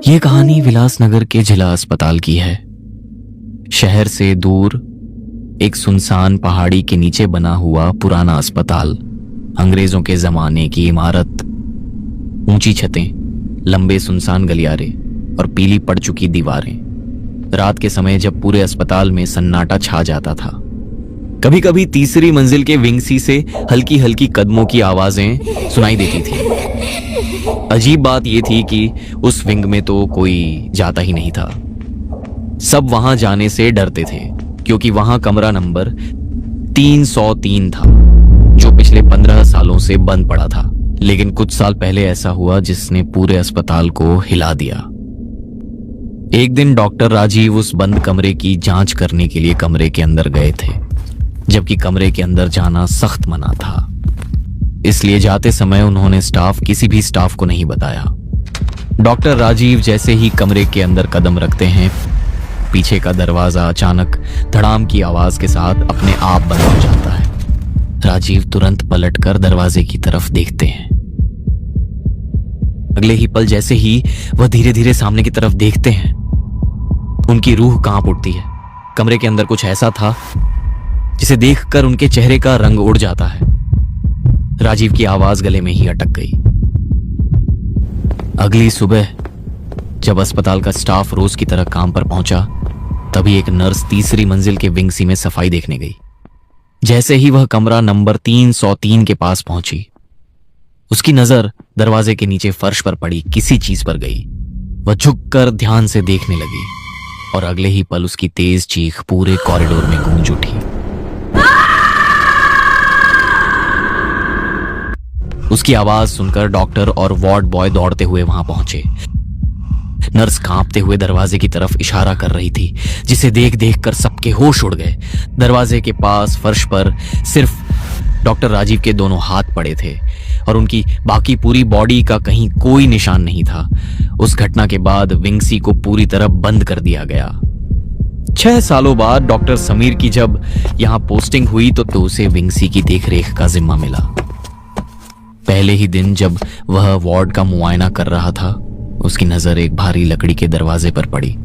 ये कहानी विलासनगर के जिला अस्पताल की है। शहर से दूर एक सुनसान पहाड़ी के नीचे बना हुआ पुराना अस्पताल। अंग्रेजों के जमाने की इमारत, ऊंची छतें, लंबे सुनसान गलियारे और पीली पड़ चुकी दीवारें। रात के समय जब पूरे अस्पताल में सन्नाटा छा जाता था, कभी कभी तीसरी मंजिल के विंग-सी से हल्की हल्की कदमों की आवाजें सुनाई देती थी। अजीब बात यह थी कि उस विंग में तो कोई जाता ही नहीं था। सब वहां जाने से डरते थे क्योंकि वहां कमरा नंबर 303 था जो पिछले 15 सालों से बंद पड़ा था। लेकिन कुछ साल पहले ऐसा हुआ जिसने पूरे अस्पताल को हिला दिया। एक दिन डॉक्टर राजीव उस बंद कमरे की जांच करने के लिए कमरे के अंदर गए थे, जबकि कमरे के अंदर जाना सख्त मना था। इसलिए जाते समय उन्होंने किसी भी स्टाफ को नहीं बताया। डॉक्टर राजीव जैसे ही कमरे के अंदर कदम रखते हैं, पीछे का दरवाजा अचानक धड़ाम की आवाज के साथ अपने आप बंद हो जाता है। राजीव तुरंत पलटकर दरवाजे की तरफ देखते हैं। अगले ही पल जैसे ही वह धीरे धीरे सामने की तरफ देखते हैं, उनकी रूह कांप उठती है। कमरे के अंदर कुछ ऐसा था जिसे देखकर उनके चेहरे का रंग उड़ जाता है। राजीव की आवाज गले में ही अटक गई। अगली सुबह जब अस्पताल का स्टाफ रोज की तरह काम पर पहुंचा, तभी एक नर्स तीसरी मंजिल के विंग सी में सफाई देखने गई। जैसे ही वह कमरा नंबर 303 के पास पहुंची, उसकी नजर दरवाजे के नीचे फर्श पर पड़ी किसी चीज पर गई। वह झुककर ध्यान से देखने लगी और अगले ही पल उसकी तेज चीख पूरे कॉरिडोर में गूंज उठी। उसकी आवाज सुनकर डॉक्टर और वार्ड बॉय दौड़ते हुए वहां पहुंचे। नर्स कांपते हुए दरवाजे की तरफ इशारा कर रही थी, जिसे देख देख कर सबके होश उड़ गए। दरवाजे के पास फर्श पर सिर्फ डॉक्टर राजीव के दोनों हाथ पड़े थे और उनकी बाकी पूरी बॉडी का कहीं कोई निशान नहीं था। उस घटना के बाद विंग-सी को पूरी तरह बंद कर दिया गया। 6 सालों बाद डॉक्टर समीर की जब यहां पोस्टिंग हुई तो उसे विंग-सी की देखरेख का जिम्मा मिला। पहले ही दिन जब वह वार्ड का मुआयना कर रहा था, उसकी नजर एक भारी लकड़ी के दरवाजे पर पड़ी।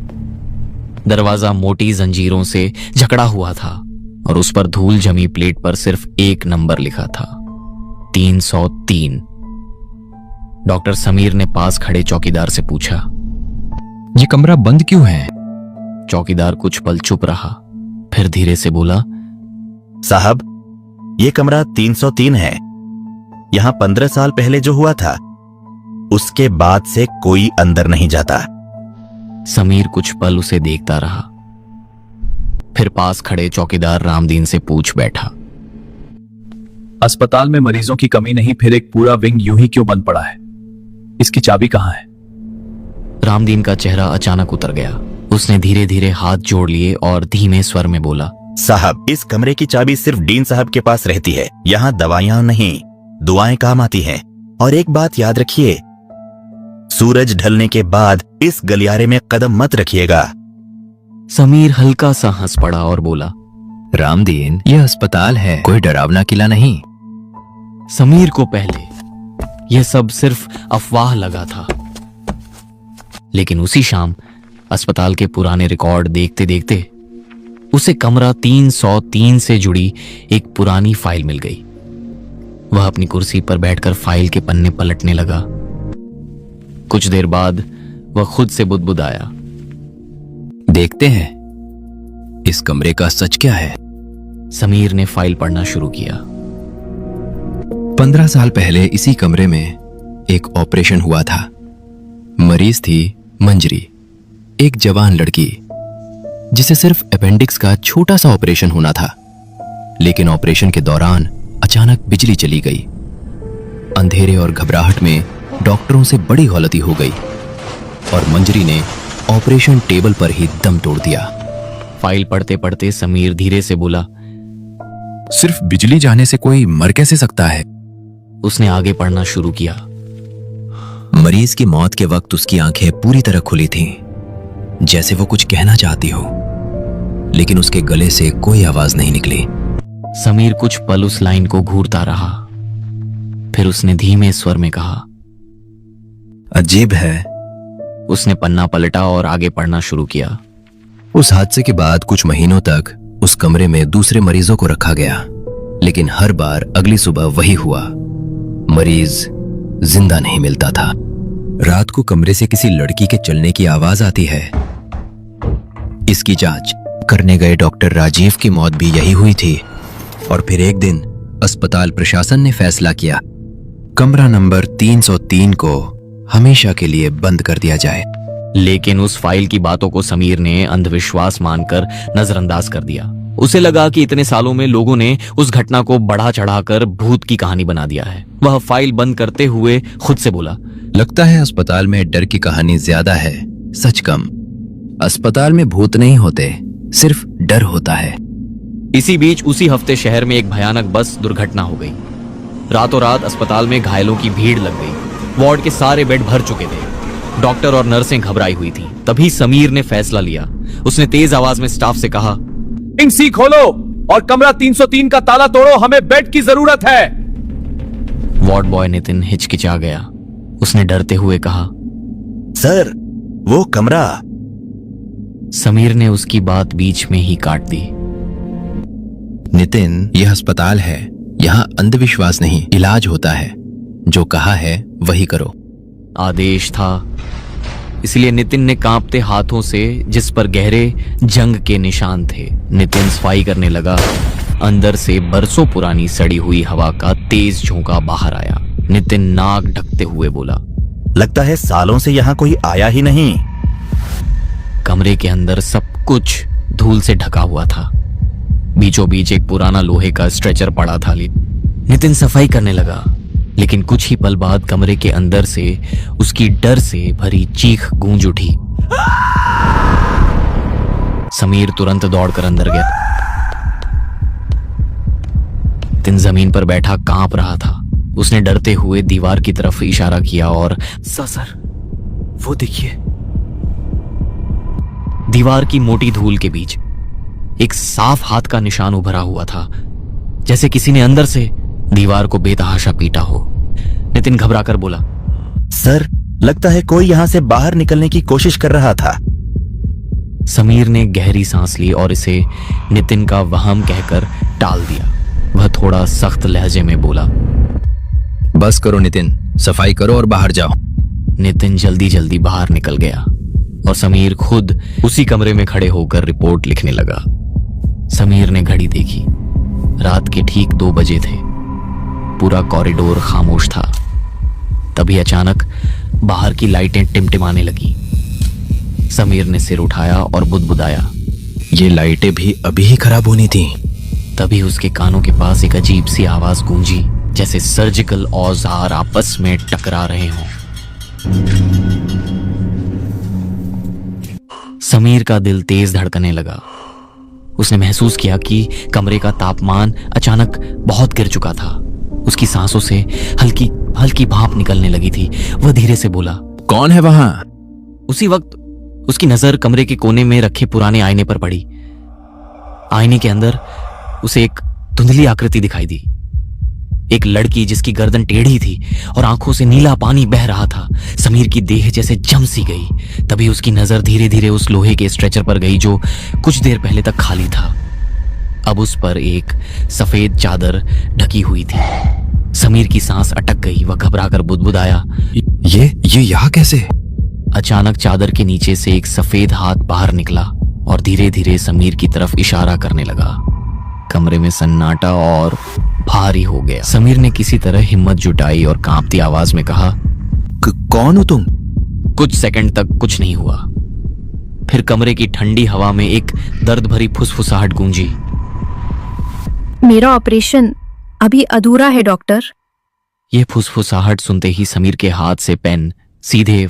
दरवाजा मोटी जंजीरों से जकड़ा हुआ था और उस पर धूल जमी प्लेट पर सिर्फ एक नंबर लिखा था, 303। डॉक्टर समीर ने पास खड़े चौकीदार से पूछा, ये कमरा बंद क्यों है? चौकीदार कुछ पल चुप रहा, फिर धीरे से बोला, साहब, ये कमरा 303 है। यहां 15 साल पहले जो हुआ था, उसके बाद से कोई अंदर नहीं जाता। समीर कुछ पल उसे देखता रहा, फिर पास खड़े चौकीदार रामदीन से पूछ बैठा, अस्पताल में मरीजों की कमी नहीं, फिर एक पूरा विंग यूं ही क्यों बंद पड़ा है? इसकी चाबी कहां है? रामदीन का चेहरा अचानक उतर गया। उसने धीरे धीरे हाथ जोड़ लिए और धीमे स्वर में बोला, साहब, इस कमरे की चाबी सिर्फ डीन साहब के पास रहती है। यहाँ दवाइयां नहीं, दुआएं काम आती हैं। और एक बात याद रखिए, सूरज ढलने के बाद इस गलियारे में कदम मत रखिएगा। समीर हल्का सा हंस पड़ा और बोला, रामदीन, यह अस्पताल है, कोई डरावना किला नहीं। समीर को पहले यह सब सिर्फ अफवाह लगा था, लेकिन उसी शाम अस्पताल के पुराने रिकॉर्ड देखते देखते उसे कमरा 303 से जुड़ी एक पुरानी फाइल मिल गई। वह अपनी कुर्सी पर बैठकर फाइल के पन्ने पलटने लगा। कुछ देर बाद वह खुद से बुदबुदाया, देखते हैं इस कमरे का सच क्या है। समीर ने फाइल पढ़ना शुरू किया। 15 साल पहले इसी कमरे में एक ऑपरेशन हुआ था। मरीज थी मंजरी, एक जवान लड़की जिसे सिर्फ अपेंडिक्स का छोटा सा ऑपरेशन होना था। लेकिन ऑपरेशन के दौरान अचानक बिजली चली गई। अंधेरे और घबराहट में डॉक्टरों से बड़ी गलती हो गई और मंजरी ने ऑपरेशन टेबल पर ही दम तोड़ दिया। फाइल पढ़ते पढ़ते समीर धीरे से बोला, सिर्फ बिजली जाने से कोई मर कैसे सकता है? उसने आगे पढ़ना शुरू किया। मरीज की मौत के वक्त उसकी आंखें पूरी तरह खुली थीं, जैसे वो कुछ कहना चाहती हो, लेकिन उसके गले से कोई आवाज नहीं निकली। समीर कुछ पल उस लाइन को घूरता रहा, फिर उसने धीमे स्वर में कहा, अजीब है। उसने पन्ना पलटा और आगे पढ़ना शुरू किया। उस हादसे के बाद कुछ महीनों तक उस कमरे में दूसरे मरीजों को रखा गया, लेकिन हर बार अगली सुबह वही हुआ, मरीज जिंदा नहीं मिलता था। रात को कमरे से किसी लड़की के चलने की आवाज आती है। इसकी जांच करने गए डॉक्टर राजीव की मौत भी यही हुई थी। और फिर एक दिन अस्पताल प्रशासन ने फैसला किया, कमरा नंबर 303 को हमेशा के लिए बंद कर दिया जाए। लेकिन उस फाइल की बातों को समीर ने अंधविश्वास मानकर नजरअंदाज कर दिया। उसे लगा कि इतने सालों में लोगों ने उस घटना को बढ़ा चढ़ाकर भूत की कहानी बना दिया है। वह फाइल बंद करते हुए खुद से बोला, लगता है अस्पताल में डर की कहानी ज्यादा है, सच कम। अस्पताल में भूत नहीं होते, सिर्फ डर होता है। इसी बीच उसी हफ्ते शहर में एक भयानक बस दुर्घटना हो गई। रातों रात अस्पताल में घायलों की भीड़ लग गई। वार्ड के सारे बेड भर चुके थे। डॉक्टर और नर्सें घबराई हुई थी। तभी समीर ने फैसला लिया। उसने तेज आवाज में स्टाफ से कहा, विंग सी खोलो और कमरा 303 का ताला तोड़ो, हमें बेड की जरूरत है। वार्ड बॉय नितिन हिचकिचा गया। उसने डरते हुए कहा, सर, वो कमरा। समीर ने उसकी बात बीच में ही काट दी। नितिन, यह अस्पताल है, यहाँ अंधविश्वास नहीं, इलाज होता है। जो कहा है वही करो। आदेश था, इसलिए नितिन ने कांपते हाथों से, जिस पर गहरे जंग के निशान थे, नितिन सफाई करने लगा। अंदर से बरसों पुरानी सड़ी हुई हवा का तेज झोंका बाहर आया। नितिन नाक ढकते हुए बोला, लगता है सालों से यहाँ कोई आया ही नहीं। कमरे के अंदर सब कुछ धूल से ढका हुआ था। बीचों बीच एक पुराना लोहे का स्ट्रेचर पड़ा था। नितिन सफाई करने लगा, लेकिन कुछ ही पल बाद कमरे के अंदर से उसकी डर से भरी चीख गूंज उठी। समीर तुरंत दौड़कर अंदर गया। नितिन जमीन पर बैठा कांप रहा था। उसने डरते हुए दीवार की तरफ इशारा किया और सर, वो देखिए। दीवार की मोटी धूल के बीच एक साफ हाथ का निशान उभरा हुआ था, जैसे किसी ने अंदर से दीवार को बेतहाशा पीटा हो। नितिन घबराकर बोला, सर, लगता है कोई यहाँ से बाहर निकलने की कोशिश कर रहा था। समीर ने गहरी सांस ली और इसे नितिन का वहम कहकर टाल दिया। वह थोड़ा सख्त लहजे में बोला, बस करो नितिन, सफाई करो और बाहर जाओ। नितिन जल्दी जल्दी बाहर निकल गया और समीर खुद उसी कमरे में खड़े होकर रिपोर्ट लिखने लगा। समीर ने घड़ी देखी। रात के ठीक 2 बजे थे। पूरा कॉरिडोर खामोश था। तभी अचानक बाहर की लाइटें टिमटिमाने लगी। समीर ने सिर उठाया और बुदबुदाया, ये लाइटें भी अभी ही खराब होनी थी। तभी उसके कानों के पास एक अजीब सी आवाज गूंजी, जैसे सर्जिकल औजार आपस में टकरा रहे हों। समीर का दिल तेज धड़कने लगा। उसने महसूस किया कि कमरे का तापमान अचानक बहुत गिर चुका था। उसकी सांसों से हल्की हल्की भाप निकलने लगी थी। वह धीरे से बोला, कौन है वहां? उसी वक्त उसकी नजर कमरे के कोने में रखे पुराने आईने पर पड़ी। आईने के अंदर उसे एक धुंधली आकृति दिखाई दी। एक लड़की जिसकी गर्दन टेढ़ी थी और आंखों से नीला पानी बह रहा था। समीर की देह जैसे जम सी गई। तभी उसकी नजर धीरे धीरे उस लोहे के स्ट्रेचर पर गई जो कुछ देर पहले तक खाली था। अब उस पर एक सफेद चादर ढकी हुई थी। समीर की सांस अटक गई। वह घबराकर बुदबुदाया, ये यहाँ कैसे? अचानक चादर के नीचे से एक सफेद हाथ बाहर निकला और धीरे धीरे समीर की तरफ इशारा करने लगा। कमरे में सन्नाटा और भारी हो गया। समीर ने किसी तरह हिम्मत जुटाई और कांपती आवाज में कहा, कौन हो तुम? कुछ सेकंड तक कुछ नहीं हुआ। फिर कमरे की ठंडी हवा में एक दर्द भरी फुसफुसाहट गूंजी। मेरा ऑपरेशन अभी अधूरा है डॉक्टर। यह फुसफुसाहट सुनते ही समीर के हाथ से पेन सीधे